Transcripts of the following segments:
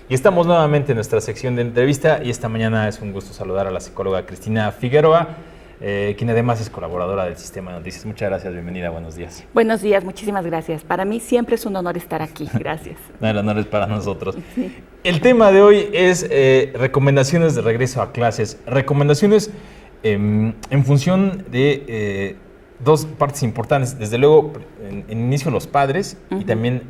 Y estamos nuevamente en nuestra sección de entrevista y esta mañana es un gusto saludar a la psicóloga Cristina Figueroa, quien además es colaboradora del Sistema de Noticias. Muchas gracias, bienvenida, buenos días. Buenos días, muchísimas gracias. Para mí siempre es un honor estar aquí, gracias. No, el honor es para nosotros. Sí. El tema de hoy es recomendaciones de regreso a clases. Recomendaciones en función de dos partes importantes. Desde luego, en inicio los padres y también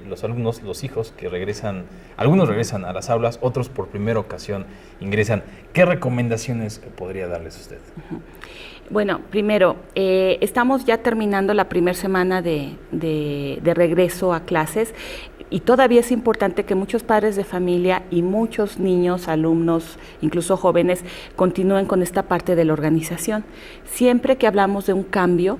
los alumnos, los hijos que regresan. Algunos regresan a las aulas, otros por primera ocasión ingresan. ¿Qué recomendaciones podría darles usted? Bueno, primero, estamos ya terminando la primera semana de regreso a clases y todavía es importante que muchos padres de familia y muchos niños, alumnos, incluso jóvenes, continúen con esta parte de la organización. Siempre que hablamos de un cambio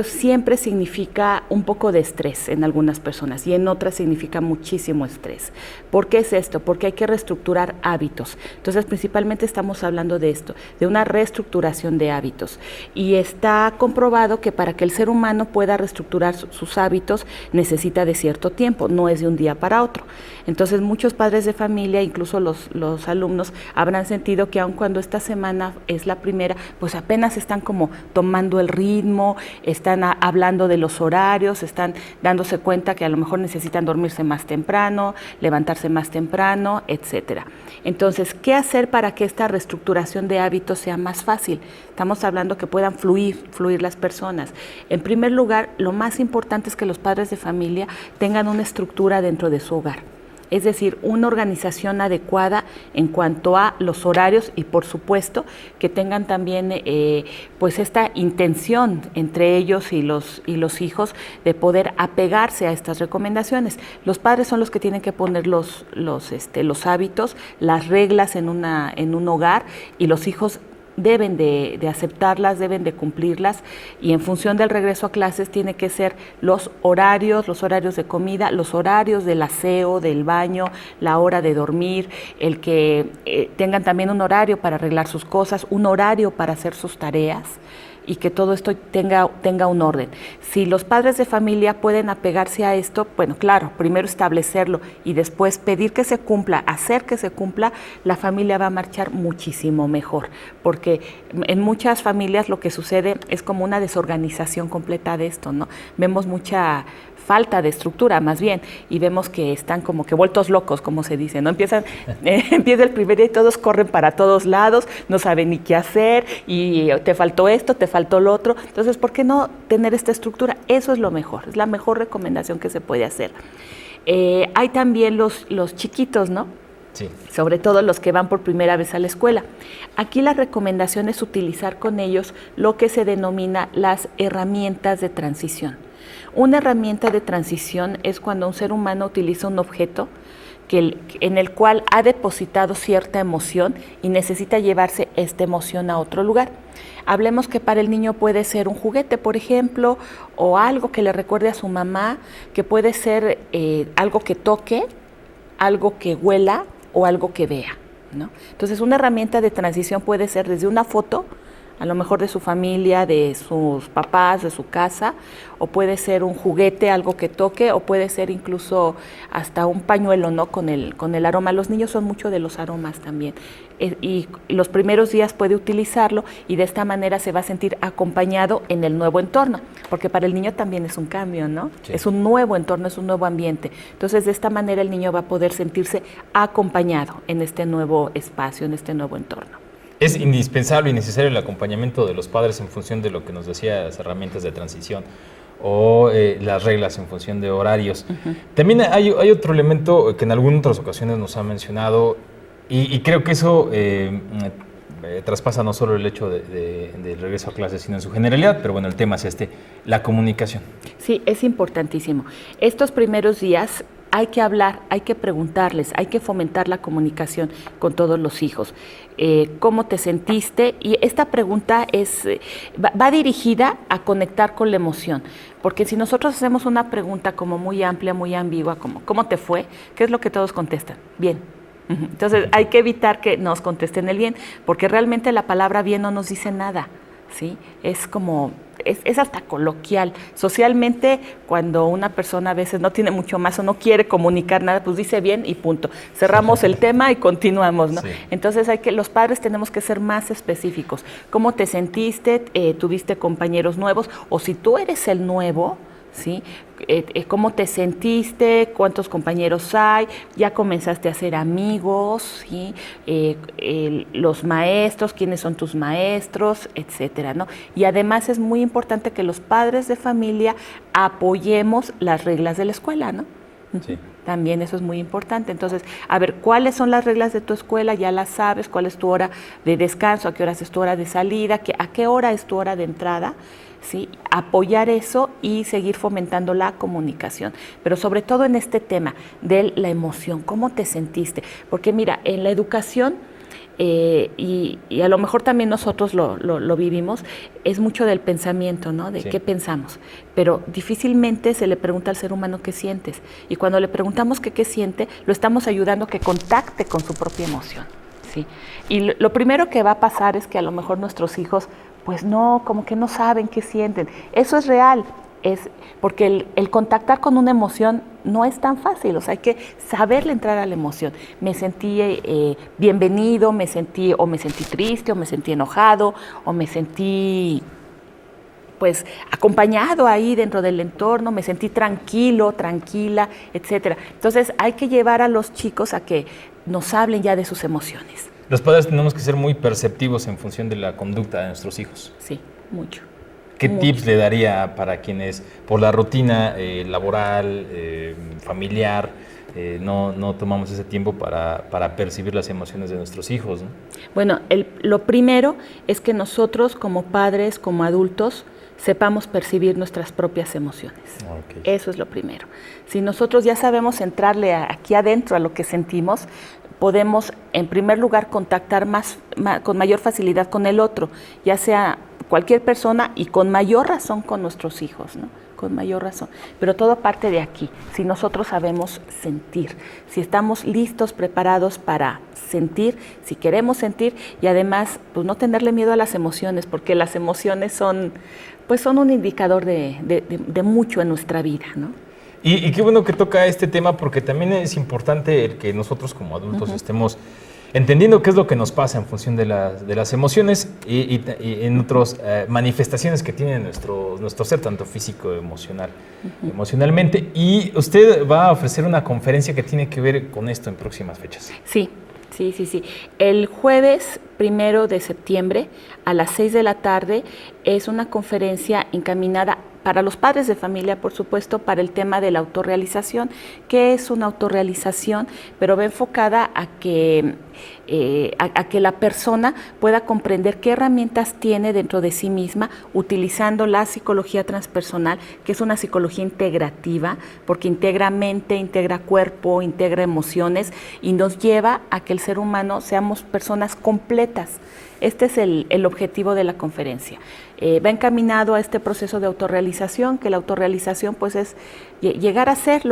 siempre significa un poco de estrés en algunas personas y en otras significa muchísimo estrés. ¿Por qué es esto? Porque hay que reestructurar hábitos. Entonces, principalmente estamos hablando de esto, de una reestructuración de hábitos. Y está comprobado que para que el ser humano pueda reestructurar sus hábitos necesita de cierto tiempo, no es de un día para otro. Entonces, muchos padres de familia, incluso los alumnos, habrán sentido que aun cuando esta semana es la primera, pues apenas están como tomando el ritmo, están hablando de los horarios, están dándose cuenta que a lo mejor necesitan dormirse más temprano, levantarse más temprano, etcétera. Entonces, ¿qué hacer para que esta reestructuración de hábitos sea más fácil? Estamos hablando que puedan fluir las personas. En primer lugar, lo más importante es que los padres de familia tengan una estructura dentro de su hogar. Es decir, una organización adecuada en cuanto a los horarios y, por supuesto, que tengan también pues esta intención entre ellos y los hijos de poder apegarse a estas recomendaciones. Los padres son los que tienen que poner los hábitos, las reglas en un hogar y los hijos deben de aceptarlas, deben de cumplirlas y en función del regreso a clases tiene que ser los horarios de comida, los horarios del aseo, del baño, la hora de dormir, el que tengan también un horario para arreglar sus cosas, un horario para hacer sus tareas y que todo esto tenga un orden. Si los padres de familia pueden apegarse a esto, bueno, claro, primero establecerlo y después pedir que se cumpla, hacer que se cumpla, la familia va a marchar muchísimo mejor, porque en muchas familias lo que sucede es como una desorganización completa de esto, ¿no? Vemos mucha falta de estructura más bien y vemos que están como que vueltos locos, como se dice, ¿no? Empieza el primer día y todos corren para todos lados, no saben ni qué hacer y te faltó esto, te faltó lo otro. Entonces, ¿por qué no tener esta estructura? Eso es lo mejor, es la mejor recomendación que se puede hacer. Hay también los chiquitos, ¿no? Sí. Sobre todo los que van por primera vez a la escuela. Aquí la recomendación es utilizar con ellos lo que se denomina las herramientas de transición. Una herramienta de transición es cuando un ser humano utiliza un objeto en el cual ha depositado cierta emoción y necesita llevarse esta emoción a otro lugar. Hablemos que para el niño puede ser un juguete, por ejemplo, o algo que le recuerde a su mamá, que puede ser algo que toque, algo que huela o algo que vea, ¿no? Entonces, una herramienta de transición puede ser desde una foto, a lo mejor de su familia, de sus papás, de su casa, o puede ser un juguete, algo que toque, o puede ser incluso hasta un pañuelo, ¿no? Con el aroma. Los niños son mucho de los aromas también. Y los primeros días puede utilizarlo y de esta manera se va a sentir acompañado en el nuevo entorno, porque para el niño también es un cambio, ¿no? Sí. Es un nuevo entorno, es un nuevo ambiente. Entonces, de esta manera el niño va a poder sentirse acompañado en este nuevo espacio, en este nuevo entorno. Es indispensable y necesario el acompañamiento de los padres en función de lo que nos decía las herramientas de transición o las reglas en función de horarios. También hay otro elemento que en algunas otras ocasiones nos ha mencionado y creo que eso traspasa no solo el hecho del regreso a clases, sino en su generalidad, pero bueno, el tema es la comunicación. Sí, es importantísimo. Estos primeros días hay que hablar, hay que preguntarles, hay que fomentar la comunicación con todos los hijos. ¿Cómo te sentiste? Y esta pregunta va dirigida a conectar con la emoción, porque si nosotros hacemos una pregunta como muy amplia, muy ambigua, como ¿cómo te fue? ¿Qué es lo que todos contestan? Bien. Entonces hay que evitar que nos contesten el bien, porque realmente la palabra bien no nos dice nada. ¿sí? Es como, es hasta coloquial. Socialmente, cuando una persona a veces no tiene mucho más o no quiere comunicar nada, pues dice bien y punto. Cerramos el tema y continuamos, ¿no? Sí. Entonces los padres tenemos que ser más específicos. ¿Cómo te sentiste? ¿Tuviste compañeros nuevos? O si tú eres el nuevo, ¿sí? ¿Cómo te sentiste? ¿Cuántos compañeros hay? ¿Ya comenzaste a hacer amigos? ¿Sí? Los maestros, ¿quiénes son tus maestros? Etcétera, ¿no? Y además es muy importante que los padres de familia apoyemos las reglas de la escuela, ¿no? Sí. También eso es muy importante. Entonces, a ver, ¿cuáles son las reglas de tu escuela? Ya las sabes. ¿Cuál es tu hora de descanso? ¿A qué hora es tu hora de salida? ¿A qué hora es tu hora de entrada? ¿Sí? Apoyar eso y seguir fomentando la comunicación, pero sobre todo en este tema de la emoción, ¿cómo te sentiste? Porque mira, en la educación, y a lo mejor también nosotros lo vivimos, es mucho del pensamiento, ¿no? De sí. ¿Qué pensamos? Pero difícilmente se le pregunta al ser humano qué sientes, y cuando le preguntamos qué siente, lo estamos ayudando a que contacte con su propia emoción, ¿sí? Y lo primero que va a pasar es que a lo mejor nuestros hijos pues no, como que no saben qué sienten. Eso es real, es porque el contactar con una emoción no es tan fácil, o sea, hay que saberle entrar a la emoción. Me sentí bienvenido, me sentí triste, o me sentí enojado, o me sentí pues acompañado ahí dentro del entorno, me sentí tranquilo, tranquila, etcétera. Entonces hay que llevar a los chicos a que nos hablen ya de sus emociones. Los padres tenemos que ser muy perceptivos en función de la conducta de nuestros hijos. Sí, mucho. ¿Qué tips le daría para quienes por la rutina laboral, familiar, no tomamos ese tiempo para percibir las emociones de nuestros hijos, ¿no? Bueno, lo primero es que nosotros como padres, como adultos, sepamos percibir nuestras propias emociones. Okay. Eso es lo primero. Si nosotros ya sabemos entrarle aquí adentro a lo que sentimos, podemos, en primer lugar, contactar con mayor facilidad con el otro, ya sea cualquier persona y con mayor razón con nuestros hijos, ¿no? Con mayor razón. Pero todo parte de aquí, si nosotros sabemos sentir, si estamos listos, preparados para sentir, si queremos sentir y además pues no tenerle miedo a las emociones, porque las emociones son un indicador de mucho en nuestra vida, ¿no? Y qué bueno que toca este tema, porque también es importante el que nosotros como adultos estemos entendiendo qué es lo que nos pasa en función de las emociones y en otras manifestaciones que tiene nuestro ser, tanto físico, emocional, emocionalmente. Y usted va a ofrecer una conferencia que tiene que ver con esto en próximas fechas. Sí. El jueves 1 de septiembre a las 6 de la tarde es una conferencia encaminada para los padres de familia, por supuesto, para el tema de la autorrealización. ¿Qué es una autorrealización? Pero va enfocada a que la persona pueda comprender qué herramientas tiene dentro de sí misma utilizando la psicología transpersonal, que es una psicología integrativa, porque integra mente, integra cuerpo, integra emociones y nos lleva a que el ser humano seamos personas completas. Este es el objetivo de la conferencia. Va encaminado a este proceso de autorrealización, que la autorrealización pues es llegar a ser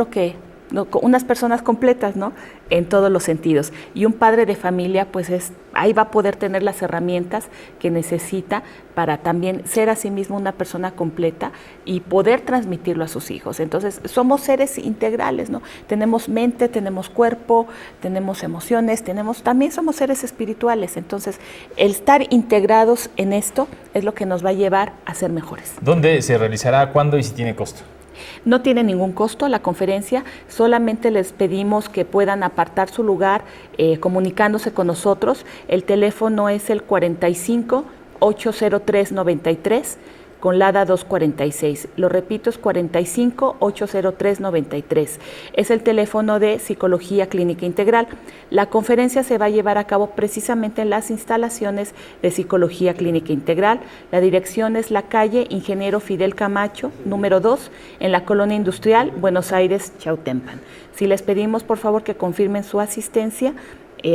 unas personas completas, ¿no? En todos los sentidos. Y un padre de familia pues ahí va a poder tener las herramientas que necesita para también ser a sí mismo una persona completa y poder transmitirlo a sus hijos. Entonces somos seres integrales, ¿no? Tenemos mente, tenemos cuerpo, tenemos emociones, también somos seres espirituales. Entonces el estar integrados en esto es lo que nos va a llevar a ser mejores. ¿Dónde se realizará? ¿Cuándo y si tiene costo? No tiene ningún costo la conferencia, solamente les pedimos que puedan apartar su lugar comunicándose con nosotros. El teléfono es el 45-803-93 con LADA 246. Lo repito, es 45-803-93. Es el teléfono de Psicología Clínica Integral. La conferencia se va a llevar a cabo precisamente en las instalaciones de Psicología Clínica Integral. La dirección es la calle Ingeniero Fidel Camacho, número 2, en la Colonia Industrial, Buenos Aires, Chautempan. Si les pedimos, por favor, que confirmen su asistencia.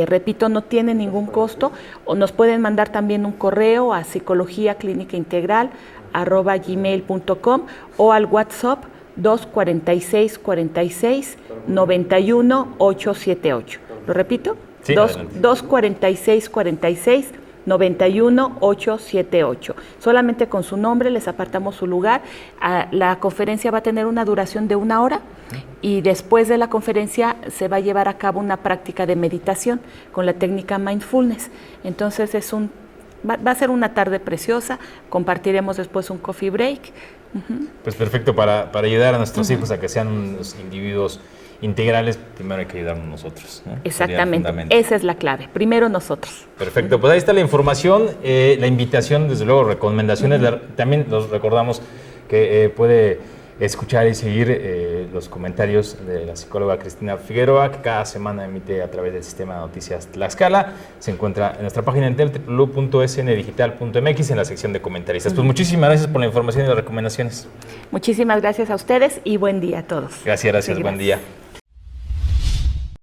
Repito, no tiene ningún costo, o nos pueden mandar también un correo a psicologiaclinicaintegral@gmail.com o al WhatsApp 246-46-91-878. ¿Lo repito? Sí, 246-46 91878. Solamente con su nombre les apartamos su lugar. La conferencia va a tener una duración de 1 hora y después de la conferencia se va a llevar a cabo una práctica de meditación con la técnica Mindfulness. Entonces va a ser una tarde preciosa, compartiremos después un coffee break. Pues perfecto, para ayudar a nuestros hijos a que sean unos individuos integrales, primero hay que ayudarnos nosotros, ¿no? Exactamente, esa es la clave, primero nosotros. Perfecto, pues ahí está la información, la invitación, desde luego, recomendaciones, también los recordamos que puede escuchar y seguir los comentarios de la psicóloga Cristina Figueroa, que cada semana emite a través del Sistema de Noticias Tlaxcala. Se encuentra en nuestra página en www.sndigital.mx en la sección de comentaristas. Pues muchísimas gracias por la información y las recomendaciones. Muchísimas gracias a ustedes y buen día a todos. Gracias, buen día.